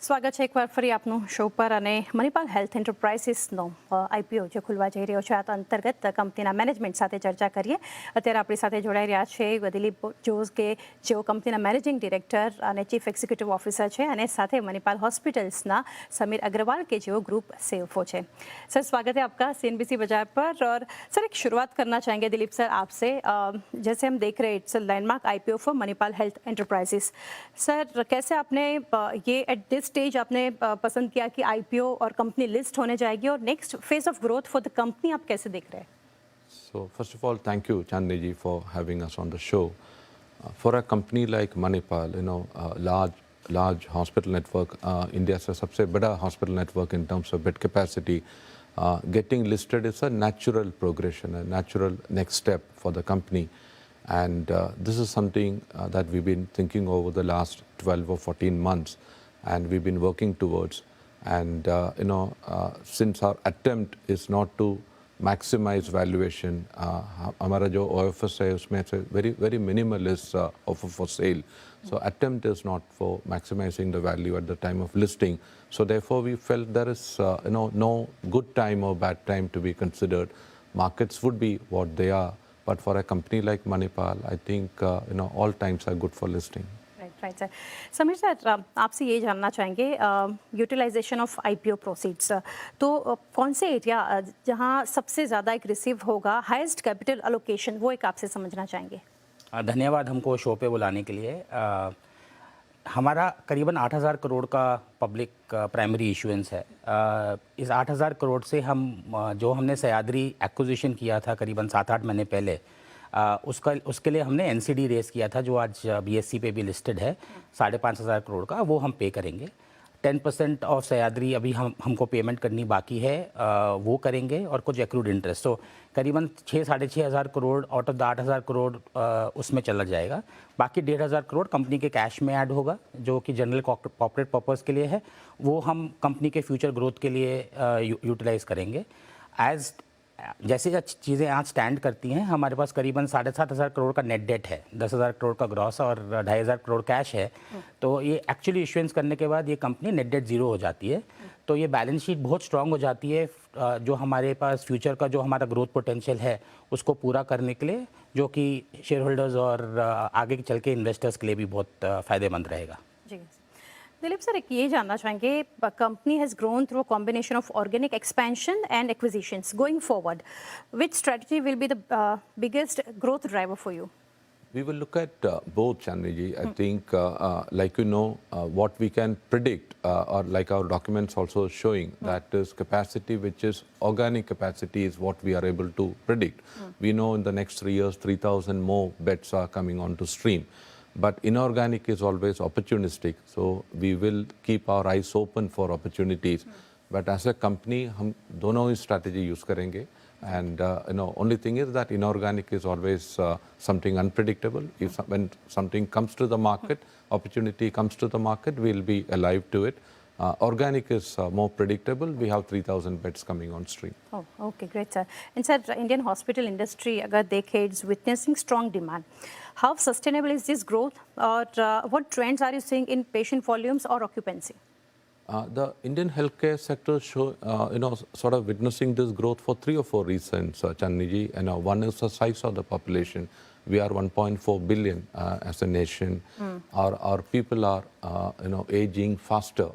સ્વાગત છે એકવાર ફરી આપનું શો પર અને મણિપાલ હેલ્થ એન્ટરપ્રાઇઝિસનો આઈપીઓ જે ખુલવા જઈ રહ્યો છે આ અંતર્ગત કંપનીના મેનેજમેન્ટ સાથે ચર્ચા કરીએ. અત્યારે આપણી સાથે જોડાઈ રહ્યા છે દિલીપ જોઝ કે જેઓ કંપનીના મેનેજિંગ ડિરેક્ટર અને ચીફ એક્ઝિક્યુટિવ ઓફિસર છે અને સાથે મणिपाल हॉस्पिटल्सના समीर अग्रवाल के जो ग्रुप सीएफओ है. सर स्वागत है आपका सीएनबीसी बाजार पर. और सर एक शुरुआत करना चाहेंगे दिलीप सर आपसे. जैसे हम देख रहे हैं it's landmark IPO for Manipal health enterprises. Sir कैसे आपने ये एट दिस स्टेज आपने पसंद किया कि आईपीओ और कंपनी लिस्ट होने जाएगी और next phase of growth for the company आप कैसे देख रहे हैं? So first of all, thank you, Chandni ji, for having us on the show. For a company like Manipal, large hospital network, India's सबसे बड़ा hospital network in terms of bed capacity, getting listed is a natural progression, a natural next step for the company. And this is something that we've been thinking over the last 12 or 14 months, and we've been working towards. And since our attempt is not to maximize valuation, हमारा जो OFS है उसमें से very minimal is offer for sale. So attempt is not for maximizing the value at the time of listing. So therefore we felt there is no good time or bad time to be considered. Markets would be what they are, but for a company like Manipal, I think all times are good for listing. Right sir. Sameer sir आपसे ये जानना चाहेंगे utilisation of IPO proceeds. तो कौन से area जहां सबसे ज़्यादा एक रिसीव होगा हाईएस्ट कैपिटल अलोकेशन वो एक आपसे समझना चाहेंगे. धन्यवाद हमको शो पे बुलाने के लिए. हमारा करीबन 8,000 करोड़ का पब्लिक प्राइमरी इशुएंस है. इस 8,000 करोड़ से जो हमने सह्याद्री एक्विजिशन किया था करीबन 7-8 महीने पहले, उसके लिए हमने एनसीडी रेस किया था जो आज बीएससी पे भी लिस्टेड है 5,500 करोड़ का. वो हम पे करेंगे. 10% ऑफ सह्याद्री अभी हमको पेमेंट करनी बाकी है, वो करेंगे, और कुछ एक्रूड इंटरेस्ट. तो करीबन 6-6,500 crore out of the 8,000 crore उसमें चला जाएगा. बाकी 1,500 करोड़ कंपनी के कैश में ऐड होगा जो कि जनरल कॉर्पोरेट पर्पस के लिए है. वो हम कंपनी के फ्यूचर ग्रोथ के लिए यूटिलाइज करेंगे. जैसे चीज़ें आज स्टैंड करती हैं, हमारे पास करीबन 7,500 करोड़ का नेट डेट है, 10,000 करोड़ का ग्रॉस और 2,500 करोड़ कैश है. तो ये एक्चुअली इशुएंस करने के बाद ये कंपनी नेट डेट ज़ीरो हो जाती है. तो ये बैलेंस शीट बहुत स्ट्रांग हो जाती है जो हमारे पास फ्यूचर का जो हमारा ग्रोथ पोटेंशियल है उसको पूरा करने के लिए, जो कि शेयर होल्डर्स और आगे चल के इन्वेस्टर्स के लिए भी बहुत फ़ायदेमंद रहेगा. जी दिलीप सर, एक ये जानना चाहेंगे company has grown through combination of organic expansion and acquisitions. Going forward which strategy will be the biggest growth driver for you? We will look at both, Chandni ji. I think, what we can predict, or like our documents also showing, that is capacity which is organic capacity is what we are able to predict. We know in the next 3 years, 3,000 more beds are coming onto stream. But inorganic is always opportunistic. So we will keep our eyes open for opportunities. But as a company, हम दोनों ही strategy use करेंगे. And only thing is that inorganic is always something unpredictable. When something comes to the market, opportunity comes to the market, we'll be alive to it. Organic is more predictable. We have 3,000 beds coming on stream. Oh, okay, great, sir. And sir, Indian hospital industry, agar dekhe, it's witnessing strong demand. How sustainable is this growth, or what trends are you seeing in patient volumes or occupancy? The Indian healthcare sector sort of witnessing this growth for 3 or 4 reasons, Chandni ji. One is the size of the population. We are 1.4 billion as a nation. Our people are aging faster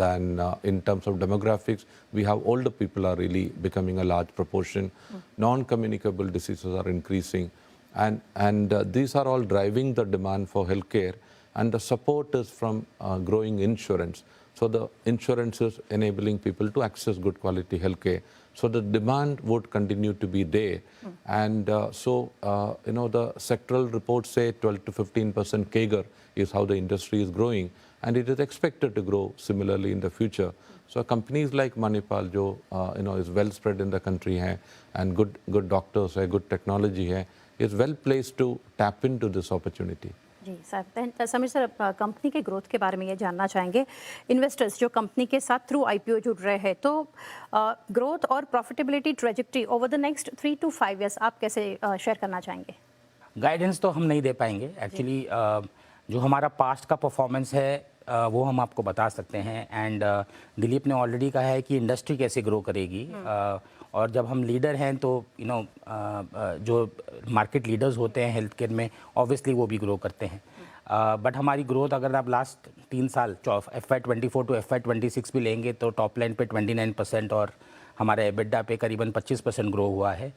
than in terms of demographics. We have older people are really becoming a large proportion. Non-communicable diseases are increasing, and these are all driving the demand for healthcare. And the support is from growing insurance. So the insurance is enabling people to access good quality healthcare. So the demand would continue to be there. And the sectoral reports say 12 to 15% CAGR is how the industry is growing. And it is expected to grow similarly in the future. So companies like Manipal, जो is well spread in the country है, and good doctors है, good technology है, is well placed to tap into this opportunity. Ji sir. Sameer sir, company के growth के बारे में ये जानना चाहेंगे. इन्वेस्टर्स जो कंपनी के साथ थ्रू आईपीओ जुड़ रहे हैं, तो ग्रोथ और profitability trajectory over the next 3 to 5 years आप कैसे शेयर करना चाहेंगे? गाइडेंस तो हम नहीं दे पाएंगे एक्चुअली. जो हमारा पास्ट का परफॉर्मेंस है वो हम आपको बता सकते हैं। एंड दिलीप ने ऑलरेडी कहा है कि इंडस्ट्री कैसे ग्रो करेगी, और जब हम लीडर हैं तो जो मार्केट लीडर्स होते हैं हेल्थ केयर में, ऑब्वियसली वो भी ग्रो करते हैं। बट हमारी ग्रोथ अगर आप लास्ट 3 साल FY24 टू FY26 भी लेंगे तो टॉप लाइन पे 29% और हमारे एबिडा पे करीबन 25% ग्रो हुआ है।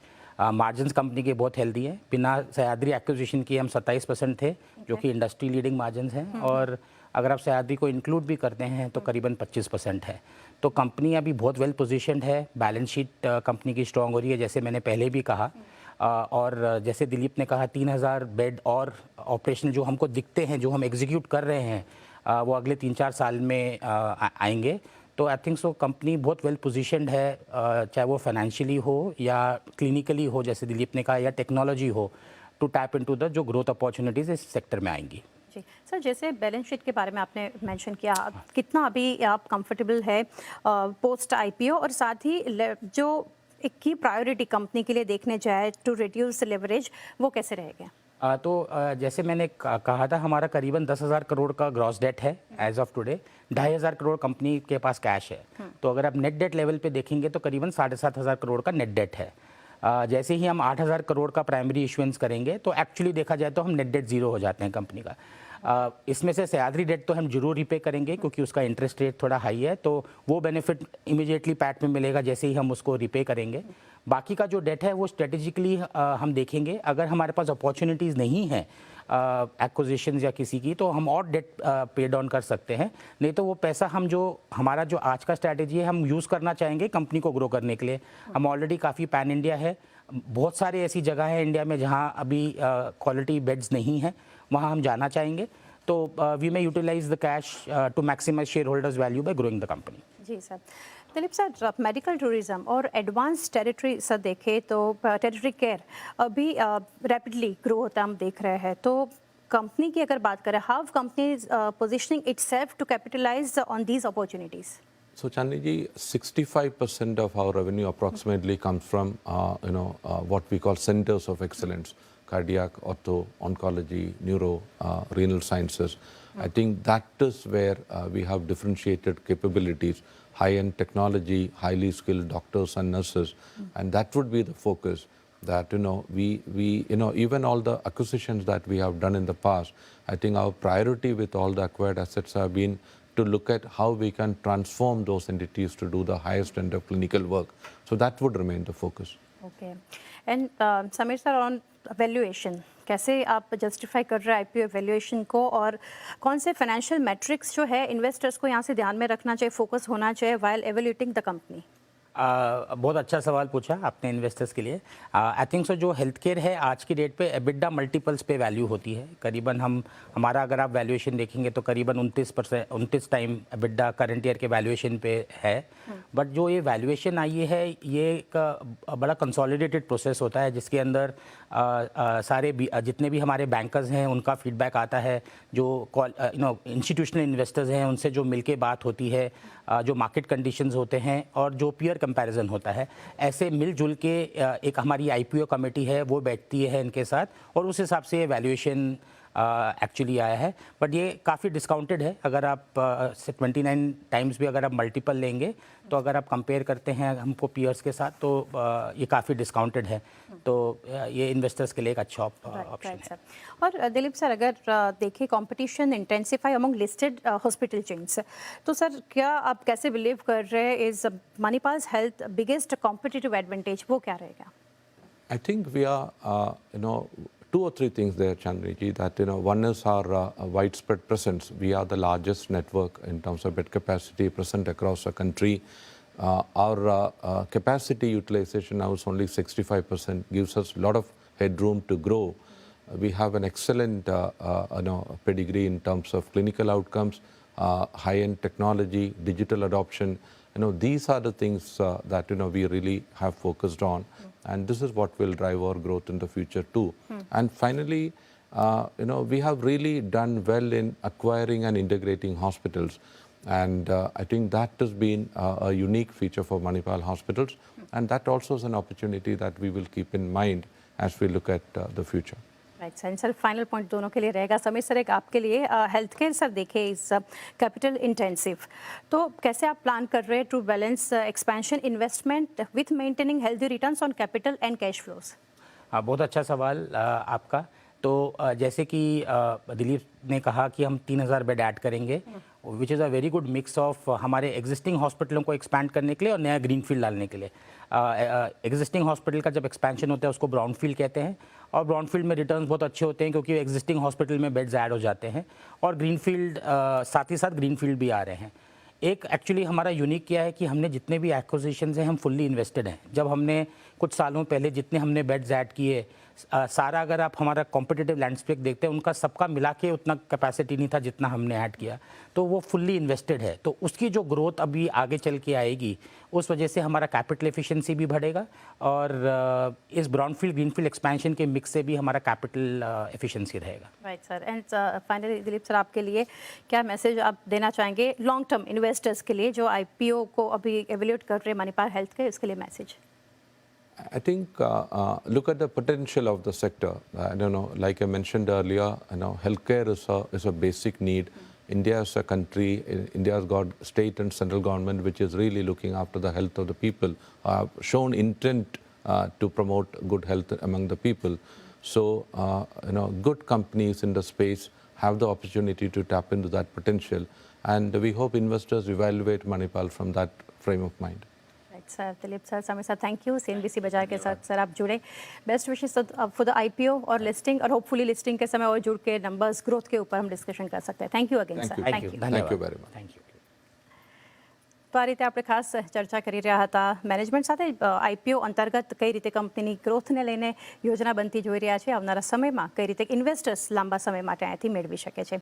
मार्जिन्स कंपनी के बहुत हेल्दी हैं। बिना सह्याद्री एक्विजिशन किए हम 27% थे, जो कि इंडस्ट्री लीडिंग मार्जिन्स हैं, और अगर आप सह्याद्री को इंक्लूड भी करते हैं तो करीबन 25% है। तो कंपनी अभी बहुत वेल पोजीशन्ड है। बैलेंस शीट कंपनी की स्ट्रांग हो रही है, जैसे मैंने पहले भी कहा। और जैसे दिलीप ने कहा 3000 बेड और ऑपरेशन जो हमको दिखते हैं, जो हम एग्जीक्यूट कर रहे हैं, वो अगले 3-4 साल में आएंगे। तो आई थिंक सो कंपनी बहुत वेल पोजीशन्ड है, चाहे वो फाइनेंशियली हो या क्लिनिकली हो, जैसे दिलीप ने कहा, या टेक्नोलॉजी हो, टू टैप इनटू द जो ग्रोथ अपॉर्चुनिटीज़ इस सेक्टर में आएंगी। जी सर, जैसे बैलेंस शीट के बारे में आपने मेंशन किया, कितना अभी आप कंफर्टेबल है पोस्ट आईपीओ, और साथ ही जो एक की प्रायोरिटी कंपनी के लिए देखने जाए टू रिड्यूस लेवरेज, वो कैसे रहेगा? जैसे मैंने कहा था, हमारा करीबन 10,000 करोड़ का ग्रॉस डेट है as of today. 2,500 crore company के पास कैश है। तो अगर आप नेट डेट लेवल पे देखेंगे तो करीबन 7,500 करोड़ का नेट डेट है। जैसे ही हम 8,000 करोड़ का प्राइमरी इशुएंस करेंगे तो एक्चुअली देखा जाए तो हम नेट डेट जीरो हो जाते हैं कंपनी का। इसमें से सह्याद्री डेट तो हम जरूर रिपे करेंगे क्योंकि उसका इंटरेस्ट रेट थोड़ा हाई है, तो वो बेनिफिट इमीडिएटली पैट में मिलेगा जैसे ही हम उसको रिपे करेंगे। बाकी का जो डेट है वो स्ट्रेटेजिकली हम देखेंगे। अगर हमारे पास अपॉर्चुनिटीज़ नहीं है एक्विजिशंस या किसी की, तो हम और डेट पे डाउन कर सकते हैं। नहीं तो वो पैसा हम हमारा जो आज का स्ट्रैटेजी है, हम यूज़ करना चाहेंगे कंपनी को ग्रो करने के लिए। हम ऑलरेडी काफ़ी पैन इंडिया है, बहुत सारे ऐसी जगह है इंडिया में जहाँ अभी क्वालिटी बेड्स नहीं है, वहाँ हम जाना चाहेंगे। तो we may utilise the cash to maximise shareholders value by growing the company. Ji sir. Dilip sir, medical tourism और एडवांस टेरिटरी सर देखें तो टेरिटरी केयर अभी रैपिडली ग्रो होता हम देख रहे हैं, तो कंपनी की अगर बात करें, how company is positioning itself to capitalise on these opportunities? So Chandni ji, 65% of our revenue approximately comes from what we call centers of excellence: cardiac, ortho, oncology, neuro, renal sciences. I think that is where we have differentiated capabilities, high-end technology, highly skilled doctors and nurses, and that would be the focus. That we even all the acquisitions that we have done in the past, I think our priority with all the acquired assets have been to look at how we can transform those entities to do the highest end of clinical work. So that would remain the focus. Okay. And Samir sir, on valuation, कैसे आप justify कर रहे हैं IPO valuation को, और कौन से financial matrix जो है इन्वेस्टर्स को यहाँ से ध्यान में रखना चाहिए, फोकस होना चाहिए व्हाइल एवल्यूएटिंग द कंपनी? बहुत अच्छा सवाल पूछा आपने इन्वेस्टर्स के लिए। आई थिंक सो जो हेल्थ केयर है आज की डेट पे एबिडा मल्टीपल्स पे वैल्यू होती है। करीबन हमारा अगर आप वैल्यूएशन देखेंगे तो करीबन 29 टाइम एबिडा करंट ईयर के वैल्यूएशन पे है। बट जो ये वैल्यूएशन आई है, ये एक बड़ा कंसोलिडेटेड प्रोसेस होता है जिसके अंदर सारे जितने भी हमारे बैंकर्स हैं उनका फीडबैक आता है, जो इंस्टीट्यूशनल इन्वेस्टर्स हैं उनसे जो मिलके बात होती है, जो मार्केट कंडीशंस होते हैं और जो पीयर कंपैरिजन होता है, ऐसे मिलजुल के एक हमारी आईपीओ कमेटी है वो बैठती है इनके साथ, और उस हिसाब से वैल्यूएशन एक्चुअली आया है। बट ये काफ़ी डिस्काउंटेड है। अगर आप 29 टाइम्स भी अगर आप मल्टीपल लेंगे तो अगर आप कंपेयर करते हैं हमको पीयर्स के साथ, तो ये काफ़ी डिस्काउंटेड है। तो ये इन्वेस्टर्स के लिए एक अच्छा ऑप्शन है। और दिलीप सर, अगर देखें competition intensify among listed hospital chains, तो सर क्या आप कैसे बिलीव कर रहे हैं is Manipal's health biggest competitive advantage, वो क्या रहेगा? I think we are, 2 or 3 things there, Chandni ji, that, one is our widespread presence. We are the largest network in terms of bed capacity present across the country. Our capacity utilization now is only 65%, gives us a lot of headroom to grow. We have an excellent, pedigree in terms of clinical outcomes, high-end technology, digital adoption. These are the things that, we really have focused on. And this is what will drive our growth in the future too. And finally, we have really done well in acquiring and integrating hospitals. And I think that has been a unique feature for Manipal Hospitals. And that also is an opportunity that we will keep in mind as we look at the future. Right sir, sir final point दोनों के लिए रहेगा। समय sir एक आपके लिए health care sir देखे इस कैपिटल इंटेंसिव, तो कैसे आप प्लान कर रहे हैं to balance expansion investment with maintaining healthy returns on capital and cash flows? हाँ, बहुत अच्छा सवाल आपका। तो जैसे कि दिलीप ने कहा कि हम 3000 बेड ऐड करेंगे, which is a very good mix of हमारे एग्जिस्टिंग हॉस्पिटलों को एक्सपैंड करने के लिए और नया ग्रीनफील्ड डालने के लिए। एग्जिस्टिंग हॉस्पिटल का जब एक्सपेंशन होता है उसको ब्राउनफील्ड कहते हैं, और ब्राउनफील्ड में रिटर्न्स बहुत अच्छे होते हैं क्योंकि एग्जिस्टिंग हॉस्पिटल में बेड्स ऐड हो जाते हैं, और ग्रीनफील्ड साथ ही साथ ग्रीनफील्ड भी आ रहे हैं। एक एक्चुअली हमारा यूनिक क्या है कि हमने जितने भी एक्विजिशंस हैं हम फुल्ली इन्वेस्टेड हैं। जब हमने कुछ सालों पहले जितने हमने बेड्स ऐड किए, सारा अगर आप हमारा कॉम्पिटिटिव लैंडस्केप देखते हैं, उनका सबका मिला के उतना कैपेसिटी नहीं था जितना हमने ऐड किया, तो वो फुल्ली इन्वेस्टेड है। तो उसकी जो ग्रोथ अभी आगे चल के आएगी, उस वजह से हमारा कैपिटल एफिशिएंसी भी बढ़ेगा, और इस ब्राउनफील्ड ग्रीनफील्ड एक्सपेंशन के मिक्स से भी हमारा कैपिटल एफिशिएंसी रहेगा। Right sir, and finally Dilip sir आपके लिए क्या मैसेज आप देना चाहेंगे लॉन्ग टर्म इन्वेस्टर्स के लिए जो आईपीओ को अभी एवेल्यूएट कर रहे हैं मणिपाल हेल्थ के, इसके लिए message? I think look at the potential of the sector. I don't know, like I mentioned earlier, healthcare is a basic need. India is a country. India has got state and central government which is really looking after the health of the people. Shown intent to promote good health among the people. So good companies in the space have the opportunity to tap into that potential, and we hope investors evaluate Manipal from that frame of mind. Sir Dilip sir, समय sir, thank you. CNBC बाजार के साथ sir आप जुड़े, best wishes for the IPO और listing, और hopefully listing के समय और जुड़ के नंबर्स ग्रोथ के ऊपर हम डिस्कशन कर सकते हैं। Thank you again sir, Thank you. Thank you very much. Thank you. તો આ રીતે આપણે ખાસ ચર્ચા કરી રહ્યા હતા મેનેજમેન્ટ સાથે આઈપીઓ અંતર્ગત કઈ રીતે કંપનીની ગ્રોથને લઈને યોજના બનતી જોઈ રહ્યા છે, આવનારા સમયમાં કઈ રીતે ઇન્વેસ્ટર્સ લાંબા સમય માટે અહીંયાથી મેળવી શકે છે।